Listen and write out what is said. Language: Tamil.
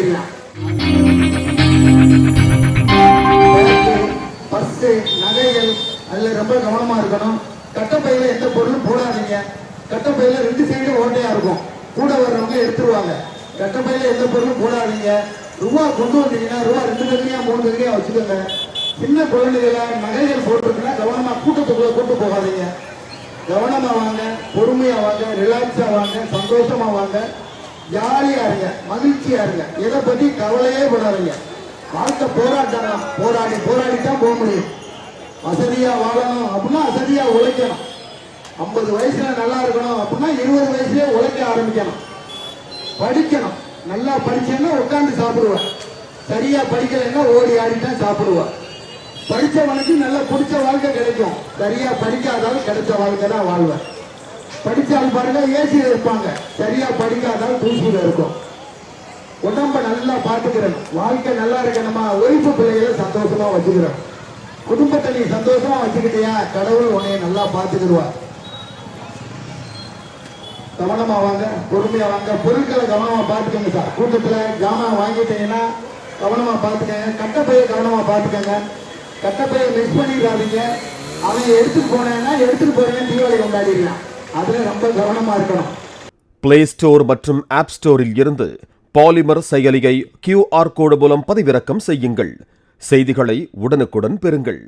ஓடிடலாம். பர்ஸு, நகைகள் அதில் ரொம்ப கவனமாக இருக்கணும். கட்டப்பையில் எந்த பொருளும் போடாதீங்க. கட்டப்பையில் 2 சைடும் ஓட்டையாக இருக்கும், கூட வர்றவங்க எடுத்துருவாங்க. கட்டப்பையில் எந்த பொருளும் போடாதீங்க. ரூபா கொண்டு வந்தீங்கன்னா ரூபா 2 தகுதியா 3 தகுதியா வச்சுக்கோங்க. சின்ன குழந்தைகளை நகைகள் போட்டிருக்குன்னா கவனமாக கூட்டத்துக்குள்ள கூட்டு போகாதீங்க. கவனமா வாங்க, பொறுமையா வாங்க, ரிலாக்ஸா வாங்க, சந்தோஷமா வாங்க, ஜாலியா இருங்க, மகிழ்ச்சியா இருங்க. எதை பத்தி கவலையே படாதீங்க. வாழ்க்கை போராட்டம் தான். போராடி போராடி தான் போக முடியும். வசதியா வாழணும் அப்படின்னா வசதியா உழைக்கணும். 50 வயசுல நல்லா இருக்கணும் அப்படின்னா 20 வயசுலயே உழைக்க ஆரம்பிக்கணும். படிக்கணும். நல்லா படிச்சேன்னா உட்காந்து சாப்பிடுவேன். சரியா படிக்கலைன்னா ஓடி ஆடித்தான் சாப்பிடுவேன். படிச்சவனுக்கு நல்லா பிடிச்ச வாழ்க்கை கிடைக்கும். சரியா படிக்காதாலும் கிடைச்ச வாழ்க்கை தான் வாழ்வேன். படிச்சாலும் பாருங்க ஏசியில் இருப்பாங்க, சரியா படிக்காதாலும் தூசியில இருக்கும். உடம்ப நல்லா பார்த்துக்கிறேன். வாழ்க்கை நல்லா இருக்கணுமா, ஒய்ஃபு பிள்ளைகளை சந்தோஷமா வச்சுக்கிறேன். குடும்பத்தை நீ சந்தோஷமா வச்சுக்கிட்டியா, கடவுள் உன்னைய நல்லா பார்த்துக்கிடுவார். கவனமா வாங்க, பொறுமையா வாங்க, பொருட்களை கவனமா பார்த்துக்கங்க சார். கூட்டத்துல ஜாமான் வாங்கிட்டீங்கன்னா கவனமா பார்த்துக்கங்க. கட்டப்பையை கவனமா பார்த்துக்கங்க. கட்டப்பையை மிஸ் பண்ணிடாதீங்க. அவன் எடுத்துட்டு போனேன்னா எடுத்துட்டு போறேன் தீபாவளி கொண்டாடிடலாம். அதுல ரொம்ப கவனமா இருக்கணும். பிளே ஸ்டோர் மற்றும் ஆப் ஸ்டோரில் இருந்து பாலிமர் செயலியை QR கோடு மூலம் பதிவிறக்கம் செய்யுங்கள். செய்திகளை உடனுக்குடன் பெறுங்கள்.